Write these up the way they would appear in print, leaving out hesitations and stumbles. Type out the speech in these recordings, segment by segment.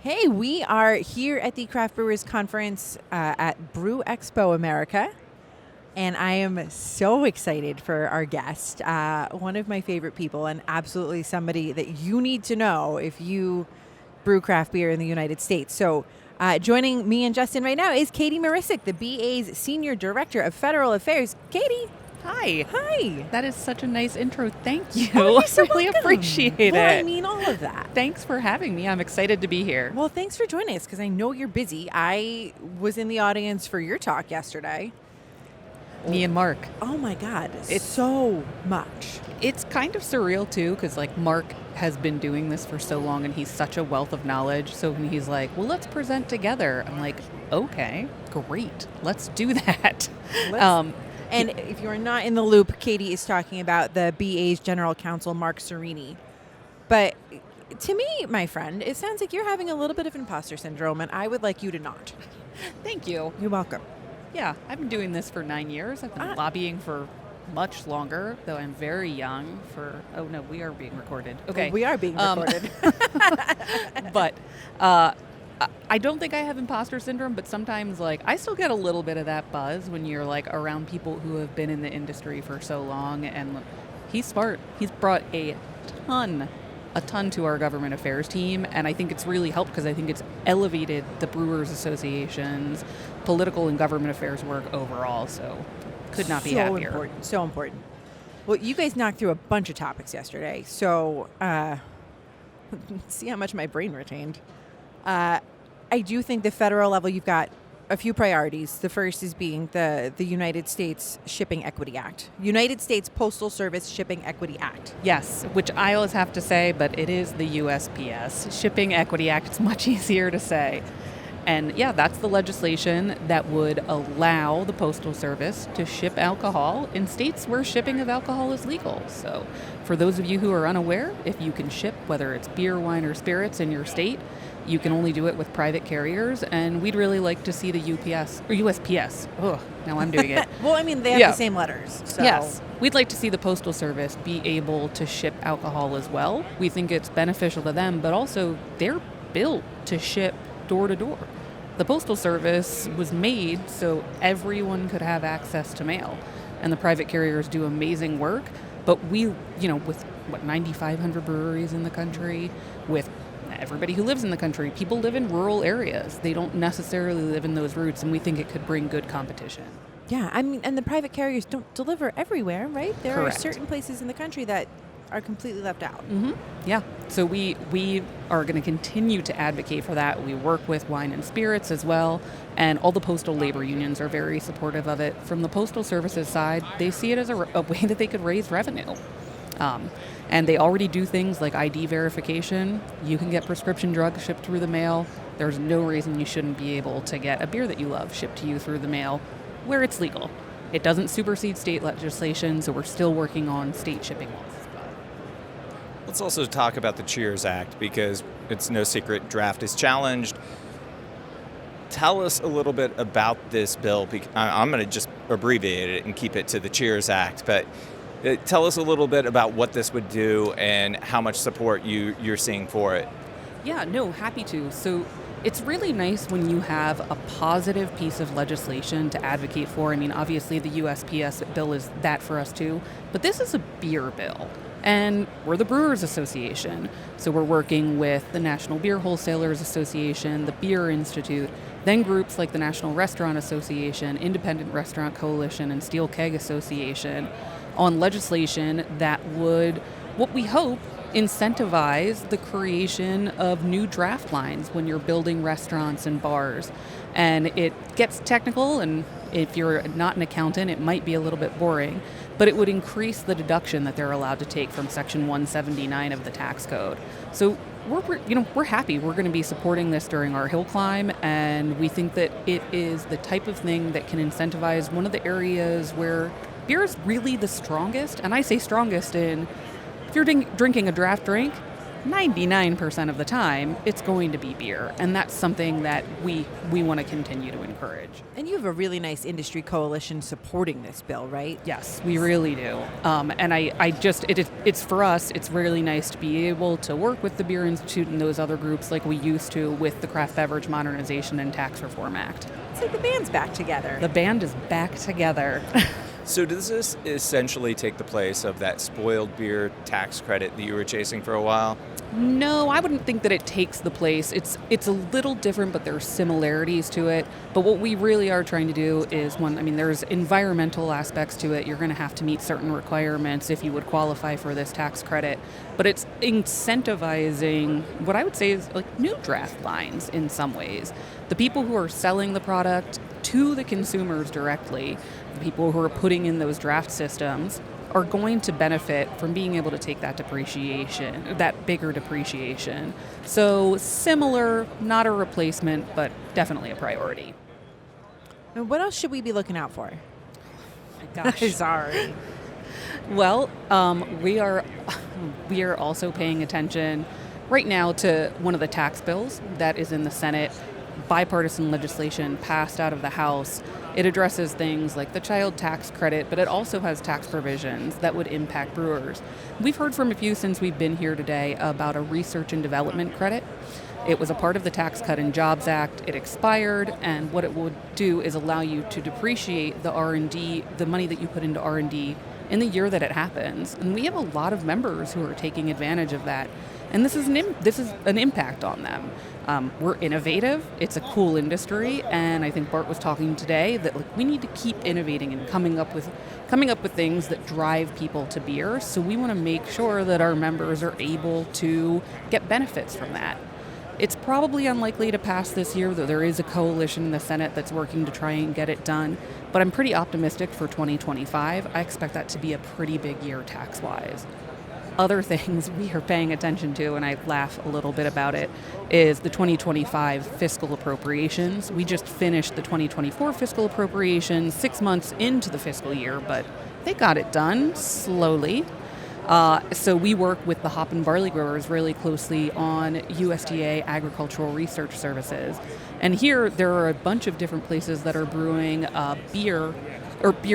Hey, we are here at the Craft Brewers Conference at BrewExpo America, and I am so excited for our guest, one of my favorite people, and absolutely somebody that you need to know if you brew craft beer in the United States. So joining me and Justin right now is Katie Marisic, the BA's Senior Director of Federal Affairs. Katie. Hi. Hi. That is such a nice intro. Thank you. Oh, you're so I really welcome. appreciate it. Well, I mean all of that. Thanks for having me. I'm excited to be here. Well, thanks for joining us because I know you're busy. I was in the audience for your talk yesterday. Me and Mark. Oh my God, it's so much. It's kind of surreal too because Mark has been doing this for so long and he's such a wealth of knowledge. So when he's like, well, let's present together. I'm like, okay, great. Let's do that. And if you're not in the loop, Katie is talking about the BA's General Counsel, Mark Cerini. But to me, my friend, it sounds like you're having a little bit of imposter syndrome, and I would like you to not. Thank you. You're welcome. Yeah, I've been doing this for 9 years. I've been lobbying for much longer, though I'm very young for... Oh, no, we are being recorded. Okay. Well, we are being recorded. But I don't think I have imposter syndrome, but sometimes I still get a little bit of that buzz when you're around people who have been in the industry for so long. And he's smart. He's brought a ton to our government affairs team, and I think it's really helped because I think it's elevated the Brewers Association's political and government affairs work overall. So could not be happier. So important. Well, you guys knocked through a bunch of topics yesterday, so see how much my brain retained. I do think the federal level, you've got a few priorities. The first is being the United States Shipping Equity Act. United States Postal Service Shipping Equity Act. Yes, which I always have to say, but it is the USPS Shipping Equity Act. It's much easier to say. And yeah, that's the legislation that would allow the Postal Service to ship alcohol in states where shipping of alcohol is legal. So for those of you who are unaware, if you can ship, whether it's beer, wine, or spirits in your state, you can only do it with private carriers, and we'd really like to see the UPS or USPS. Oh, now I'm doing it. Well, I mean, they have the same letters. So. Yes. We'd like to see the Postal Service be able to ship alcohol as well. We think it's beneficial to them, but also they're built to ship door to door. The Postal Service was made so everyone could have access to mail, and the private carriers do amazing work, but we, with 9,500 breweries in the country, with everybody who lives in the country, people live in rural areas. They don't necessarily live in those routes, and we think it could bring good competition. Yeah, I mean, and the private carriers don't deliver everywhere, right? There Correct. are certain places in the country that are completely left out. Mm-hmm. Yeah, so we are going to continue to advocate for that. We work with wine and spirits as well, and all the postal labor unions are very supportive of it. From the Postal Service's side, they see it as a way that they could raise revenue. And they already do things like ID verification. You can get prescription drugs shipped through the mail. There's no reason you shouldn't be able to get a beer that you love shipped to you through the mail where it's legal. It doesn't supersede state legislation, so we're still working on state shipping laws. Let's also talk about the Cheers Act, because it's no secret draft is challenged. Tell us a little bit about this bill. I'm going to just abbreviate it and keep it to the Cheers Act, but tell us a little bit about what this would do and how much support you're seeing for it. Yeah, no, happy to. So it's really nice when you have a positive piece of legislation to advocate for. I mean, obviously the USPS bill is that for us too, but this is a beer bill. And we're the Brewers Association, so we're working with the National Beer Wholesalers Association, the Beer Institute, then groups like the National Restaurant Association, Independent Restaurant Coalition, and Steel Keg Association on legislation that would, what we hope, incentivize the creation of new draft lines when you're building restaurants and bars. And it gets technical, and if you're not an accountant, it might be a little bit boring, but it would increase the deduction that they're allowed to take from Section 179 of the tax code. So we're happy. We're going to be supporting this during our hill climb, and we think that it is the type of thing that can incentivize one of the areas where beer is really the strongest, and I say strongest in, if you're drinking a draft drink, 99% of the time, it's going to be beer. And that's something that we want to continue to encourage. And you have a really nice industry coalition supporting this bill, right? Yes, we really do. And it's for us, it's really nice to be able to work with the Beer Institute and those other groups like we used to with the Craft Beverage Modernization and Tax Reform Act. It's like the band's back together. The band is back together. So does this essentially take the place of that spoiled beer tax credit that you were chasing for a while? No, I wouldn't think that it takes the place. It's a little different, but there are similarities to it. But what we really are trying to do is, there's environmental aspects to it. You're going to have to meet certain requirements if you would qualify for this tax credit. But it's incentivizing what I would say is like new draft lines in some ways. The people who are selling the product to the consumers directly, the people who are putting in those draft systems, are going to benefit from being able to take that depreciation, that bigger depreciation. So similar, not a replacement, but definitely a priority. And what else should we be looking out for? Gosh. Sorry. Well, we are also paying attention right now to one of the tax bills that is in the Senate, bipartisan legislation passed out of the House. It addresses things like the child tax credit, but it also has tax provisions that would impact brewers. We've heard from a few since we've been here today about a research and development credit. It was a part of the Tax Cut and Jobs Act. It expired, and what it would do is allow you to depreciate the R&D, the money that you put into R&D in the year that it happens. And we have a lot of members who are taking advantage of that. And this is an impact on them. We're innovative. It's a cool industry, and I think Bart was talking today that we need to keep innovating and coming up with things that drive people to beer. So we want to make sure that our members are able to get benefits from that. It's probably unlikely to pass this year, though there is a coalition in the Senate that's working to try and get it done. But I'm pretty optimistic for 2025. I expect that to be a pretty big year tax-wise. Other things we are paying attention to, and I laugh a little bit about it, is the 2025 fiscal appropriations. We just finished the 2024 fiscal appropriations 6 months into the fiscal year, but they got it done slowly. So we work with the hop and barley growers really closely on USDA agricultural research services. And here there are a bunch of different places that are brewing beer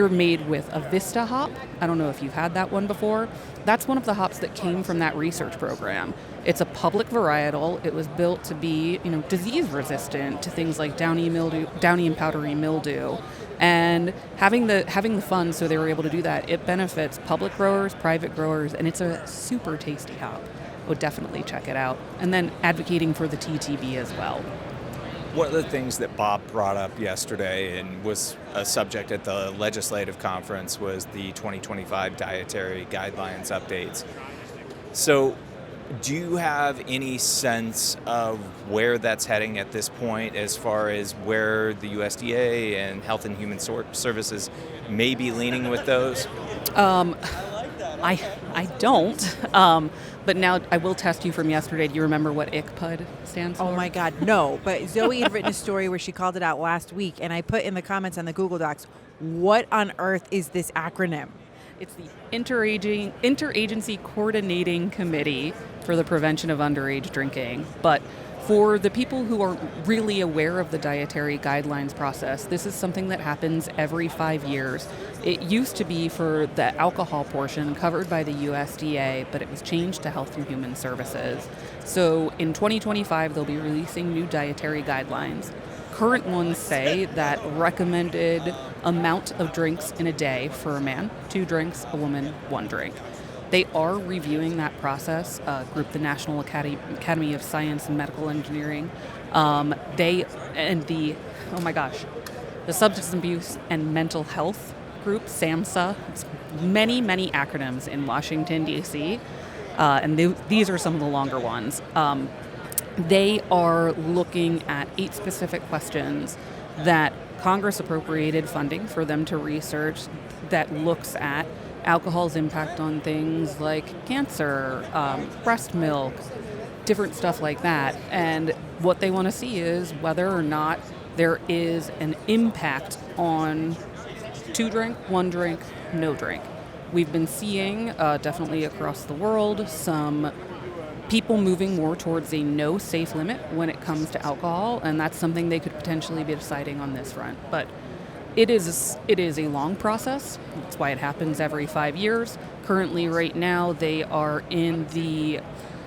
made with a Vista hop. I don't know if you've had that one before. That's one of the hops that came from that research program. It's a public varietal. It was built to be, disease resistant to things like downy and powdery mildew. And having the funds so they were able to do that, it benefits public growers, private growers, and it's a super tasty hop. I would definitely check it out. And then advocating for the TTB as well. One of the things that Bob brought up yesterday and was a subject at the legislative conference was the 2025 dietary guidelines updates. So do you have any sense of where that's heading at this point as far as where the USDA and Health and Human Services may be leaning with those? I don't. But now I will test you from yesterday. Do you remember what ICPUD stands for? Oh my God, no. But Zoe had written a story where she called it out last week, and I put in the comments on the Google Docs, what on earth is this acronym? It's the Interagency Coordinating Committee for the Prevention of Underage Drinking. But for the people who are really aware of the dietary guidelines process, this is something that happens every 5 years. It used to be for the alcohol portion covered by the USDA, but it was changed to Health and Human Services. So in 2025, they'll be releasing new dietary guidelines. Current ones say that recommended amount of drinks in a day for a man, 2 drinks, a woman, 1 drink. They are reviewing that process, the National Academy of Science and Medical Engineering. The Substance Abuse and Mental Health Group, SAMHSA. It's many, many acronyms in Washington, D.C., and these are some of the longer ones. They are looking at 8 specific questions that Congress appropriated funding for them to research that looks at alcohol's impact on things like cancer, breast milk, different stuff like that. And what they want to see is whether or not there is an impact on 2 drink, 1 drink, no drink. We've been seeing, definitely across the world, some people moving more towards a no safe limit when it comes to alcohol, and that's something they could potentially be deciding on this front. But it is a long process. That's why it happens every 5 years. Currently, right now, they are in the,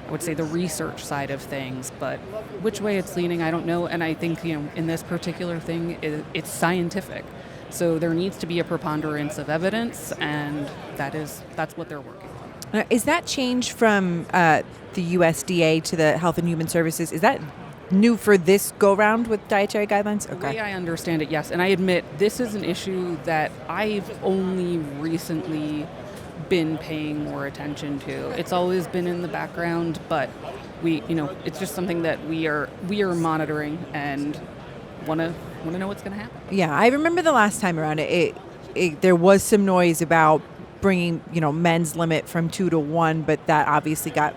I would say, the research side of things, but which way it's leaning, I don't know. And I think, in this particular thing, it's scientific. So there needs to be a preponderance of evidence, and that's what they're working on. Is that change from the USDA to the Health and Human Services? Is that new for this go-round with dietary guidelines? The way I understand it, yes. And I admit, this is an issue that I've only recently been paying more attention to. It's always been in the background, but it's just something that we are monitoring and want to know what's going to happen. Yeah, I remember the last time around there was some noise about bringing, men's limit from 2 to 1, but that obviously got,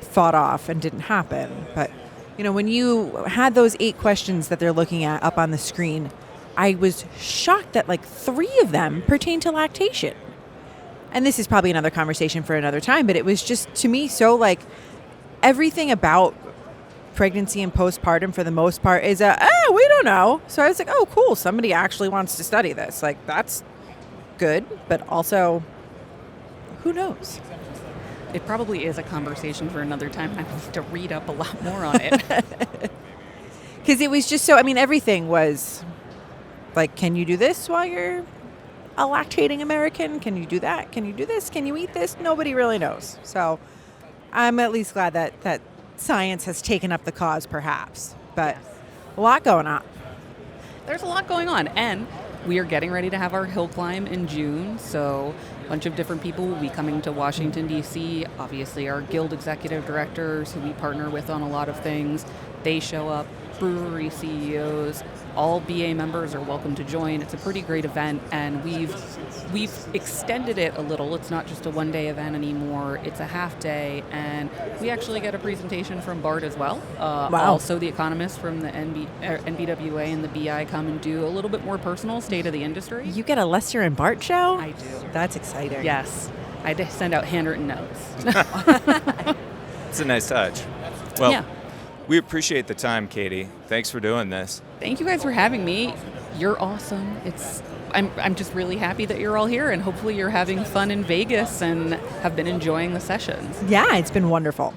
fought off and didn't happen. But, when you had those 8 questions that they're looking at up on the screen, I was shocked that 3 of them pertain to lactation. And this is probably another conversation for another time, but it was just, to me, so everything about pregnancy and postpartum for the most part is we don't know. So I was like, oh, cool. Somebody actually wants to study this. That's good, but also, who knows? It probably is a conversation for another time. I need to read up a lot more on it. Because it was just so, everything was can you do this while you're a lactating American? Can you do that? Can you do this? Can you eat this? Nobody really knows. So I'm at least glad that science has taken up the cause, perhaps. But a lot going on. There's a lot going on. And we are getting ready to have our hill climb in June. So a bunch of different people will be coming to Washington, D.C. Obviously, our guild executive directors, who we partner with on a lot of things, they show up. Brewery CEOs, all BA members are welcome to join. It's a pretty great event, and we've extended it a little. It's not just a one-day event anymore. It's a half day, and we actually get a presentation from Bart as well. Wow. Also, the economists from the NBWA and the BI come and do a little bit more personal state of the industry. You get a Lester and Bart show? I do. That's exciting. Yes. I had to send out handwritten notes. It's a nice touch. Well, yeah. We appreciate the time, Katie. Thanks for doing this. Thank you guys for having me. You're awesome. I'm just really happy that you're all here, and hopefully you're having fun in Vegas and have been enjoying the sessions. Yeah, it's been wonderful.